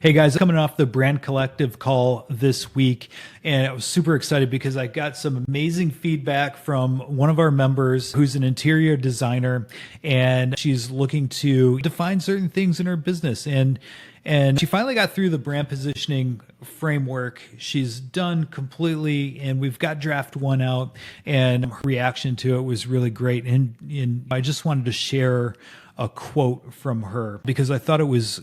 Hey guys, coming off the Brand Collective call this week, and I was super excited because I got some amazing feedback from one of our members who's an interior designer, and she's looking to define certain things in her business. And she finally got through the brand positioning framework. She's done completely, and we've got draft one out, and her reaction to it was really great. And I just wanted to share a quote from her because I thought it was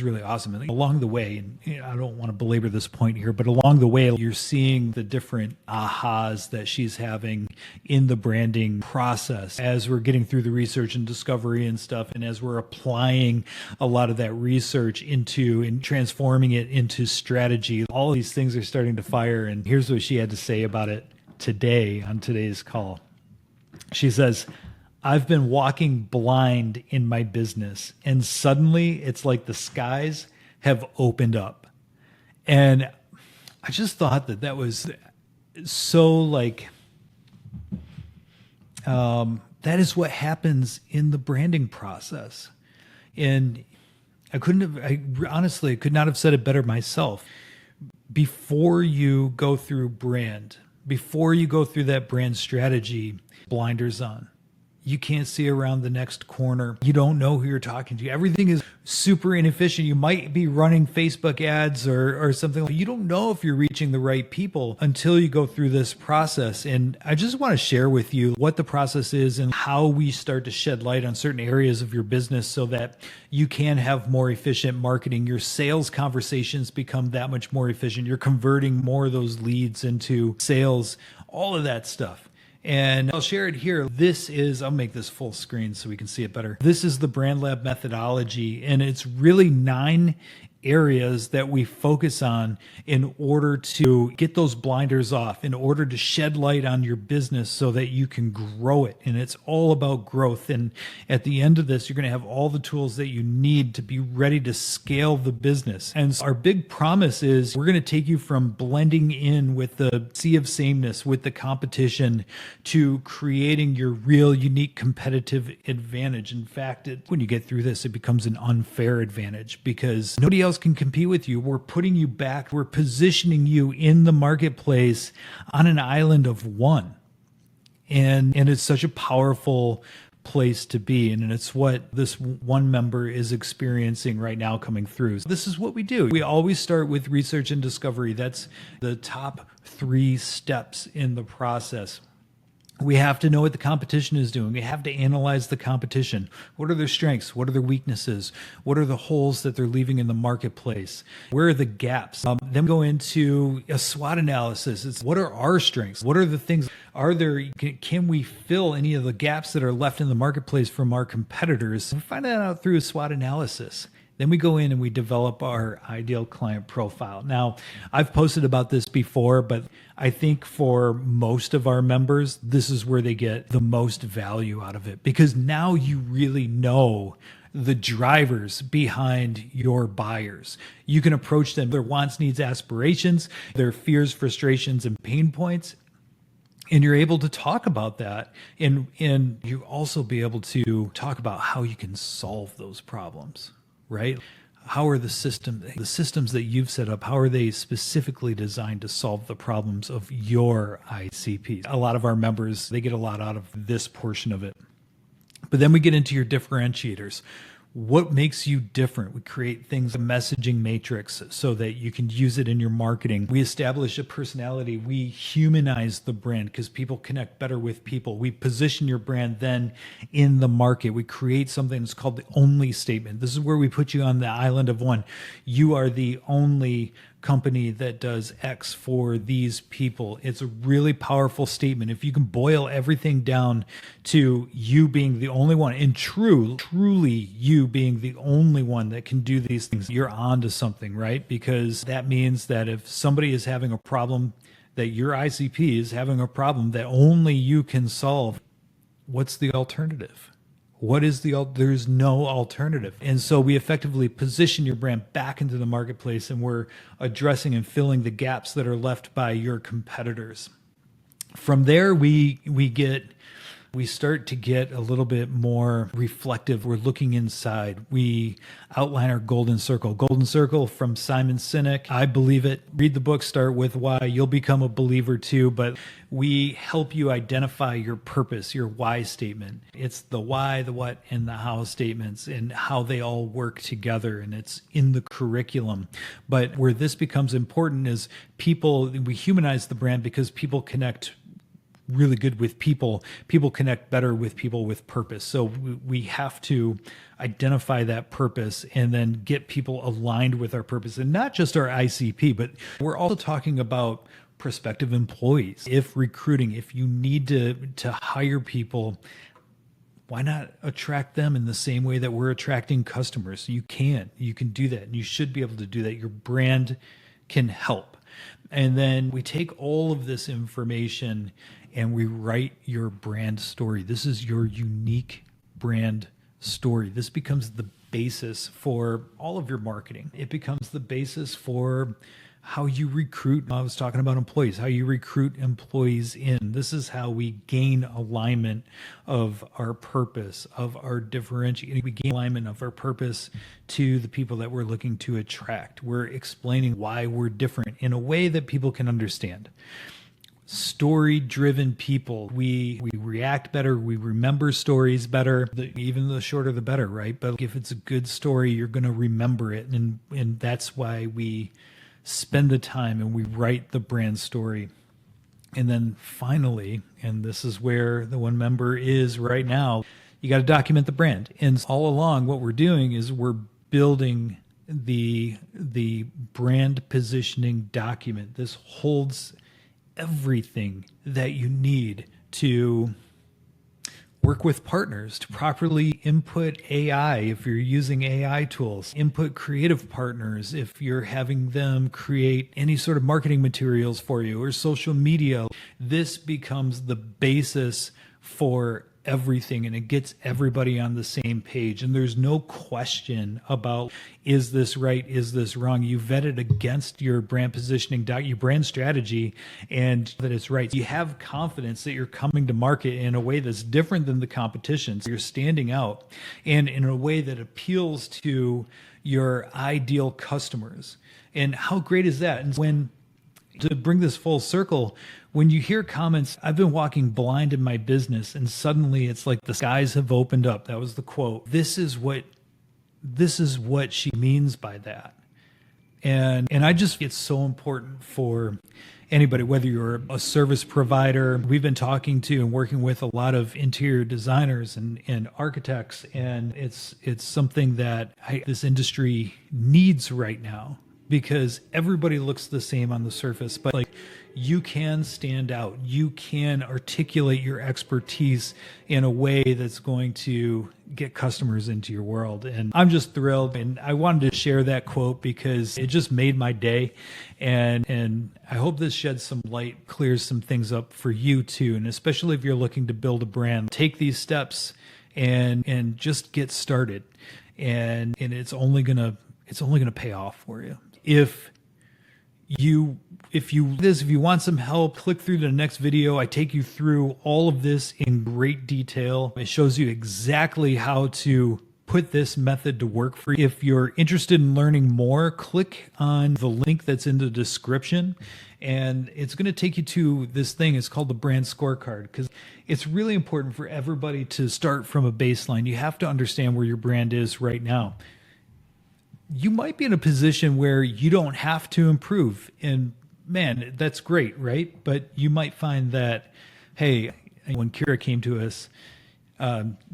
really awesome. And along the way, and I don't want to belabor this point here, but along the way, you're seeing the different ahas that she's having in the branding process as we're getting through the research and discovery and stuff, and as we're applying a lot of that research into and transforming it into strategy. All of these things are starting to fire, and here's what she had to say about it today on today's call. She says, "I've been walking blind in my business, and suddenly it's like the skies have opened up." And I just thought that was so that is what happens in the branding process. And I honestly could not have said it better myself. Before you go through before you go through that brand strategy, blinders on. You can't see around the next corner. You don't know who you're talking to. Everything is super inefficient. You might be running Facebook ads or something. You don't know if you're reaching the right people until you go through this process. And I just want to share with you what the process is and how we start to shed light on certain areas of your business so that you can have more efficient marketing. Your sales conversations become that much more efficient. You're converting more of those leads into sales, all of that stuff. And I'll share it here. I'll make this full screen so we can see it better. This is the Brand Lab methodology, and it's really 9 areas that we focus on in order to get those blinders off, in order to shed light on your business so that you can grow it. And it's all about growth. And at the end of this, you're going to have all the tools that you need to be ready to scale the business. And so our big promise is we're going to take you from blending in with the sea of sameness, with the competition, to creating your real unique competitive advantage. In fact, when you get through this, it becomes an unfair advantage because nobody else can compete with you. We're putting you back. We're positioning you in the marketplace on an island of one. And it's such a powerful place to be. And it's what this one member is experiencing right now coming through. So this is what we do. We always start with research and discovery. That's the top 3 steps in the process. We have to know what the competition is doing. We have to analyze the competition. What are their strengths? What are their weaknesses? What are the holes that they're leaving in the marketplace? Where are the gaps? Then go into a SWOT analysis. It's what are our strengths? What are the things? Can we fill any of the gaps that are left in the marketplace from our competitors? We find that out through a SWOT analysis. Then we go in and we develop our ideal client profile. Now, I've posted about this before, but I think for most of our members, this is where they get the most value out of it because now you really know the drivers behind your buyers. You can approach them, their wants, needs, aspirations, their fears, frustrations, and pain points. And you're able to talk about that. And you also be able to talk about how you can solve those problems. Right? How are the systems that you've set up, how are they specifically designed to solve the problems of your ICPs? A lot of our members, they get a lot out of this portion of it. But then we get into your differentiators. What makes you different? We create things, a messaging matrix, so that you can use it in your marketing. We establish a personality. We humanize the brand because people connect better with people. We position your brand then in the market. We create something that's called the only statement. This is where we put you on the island of one. You are the only company that does X for these people. It's a really powerful statement. If you can boil everything down to you being the only one and truly you being the only one that can do these things, you're on to something, right? Because that means that if somebody is having a problem, that your ICP is having a problem that only you can solve, what's the alternative? There's no alternative. And so we effectively position your brand back into the marketplace, and we're addressing and filling the gaps that are left by your competitors. From there, we get we start to get a little bit more reflective. We're looking inside. We outline our golden circle. Golden circle from Simon Sinek. I believe it. Read the book, start with why. You'll become a believer too. But we help you identify your purpose, your why statement. It's the why, the what, and the how statements and how they all work together. And it's in the curriculum. But where this becomes important is we humanize the brand because people connect really good with people. People connect better with people with purpose. So we have to identify that purpose and then get people aligned with our purpose, and not just our ICP, but we're also talking about prospective employees. If recruiting, if you need to hire people, why not attract them in the same way that we're attracting customers? You can do that, and you should be able to do that. Your brand can help. And then we take all of this information and we write your brand story. This is your unique brand story. This becomes the basis for all of your marketing. It becomes the basis for how you recruit. I was talking about employees, how you recruit employees in. This is how we gain alignment of our purpose, of our differentiating. We gain alignment of our purpose to the people that we're looking to attract. We're explaining why we're different in a way that people can understand. Story-driven people, we react better, we remember stories better. Even the shorter the better, right? But if it's a good story, you're going to remember it, and that's why we spend the time and we write the brand story. And then finally, and this is where the one member is right now, you got to document the brand. And all along, what we're doing is we're building the brand positioning document. This holds everything that you need to work with partners, to properly input AI if you're using AI tools, input creative partners if you're having them create any sort of marketing materials for you or social media. This becomes the basis for everything, and it gets everybody on the same page. And there's no question about, is this right? Is this wrong? You vet it against your brand positioning, your brand strategy, and that it's right. You have confidence that you're coming to market in a way that's different than the competition. So you're standing out and in a way that appeals to your ideal customers. And how great is that? And to bring this full circle, when you hear comments, I've been walking blind in my business and suddenly it's like the skies have opened up. That was the quote. This is what she means by that. And I just, it's so important for anybody, whether you're a service provider. We've been talking to and working with a lot of interior designers and architects, and it's something that this industry needs right now, because everybody looks the same on the surface, but like, you can stand out. You can articulate your expertise in a way that's going to get customers into your world. And I'm just thrilled. And I wanted to share that quote because it just made my day. And I hope this sheds some light, clears some things up for you too. And especially if you're looking to build a brand, take these steps and just get started. And it's only gonna pay off for you. If you want some help, click through to the next video. I take you through all of this in great detail. It shows you exactly how to put this method to work for you. If you're interested in learning more, click on the link that's in the description, and it's going to take you to this thing. It's called the brand scorecard, because it's really important for everybody to start from a baseline. You have to understand where your brand is right now. You might be in a position where you don't have to improve, and man, that's great, right? But you might find that, hey, when Kira came to us,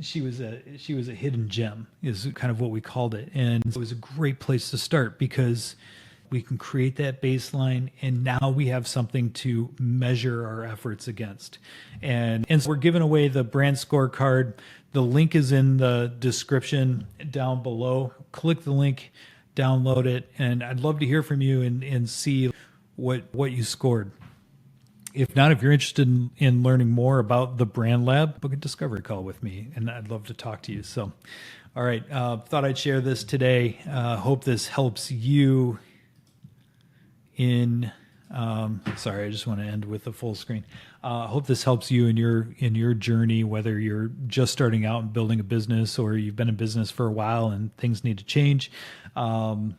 she was a hidden gem, is kind of what we called it, and it was a great place to start because we can create that baseline, and now we have something to measure our efforts against. And so we're giving away the brand scorecard. The link is in the description down below. Click the link, download it, and I'd love to hear from you and see what you scored. If not, if you're interested in learning more about the Brand Lab, book a discovery call with me, and I'd love to talk to you. So, all right, thought I'd share this today. Hope this helps you in Sorry, I just want to end with a full screen. I hope this helps you in your journey, whether you're just starting out and building a business or you've been in business for a while and things need to change. And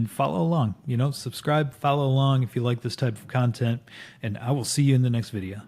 follow along, subscribe, follow along if you like this type of content, and I will see you in the next video.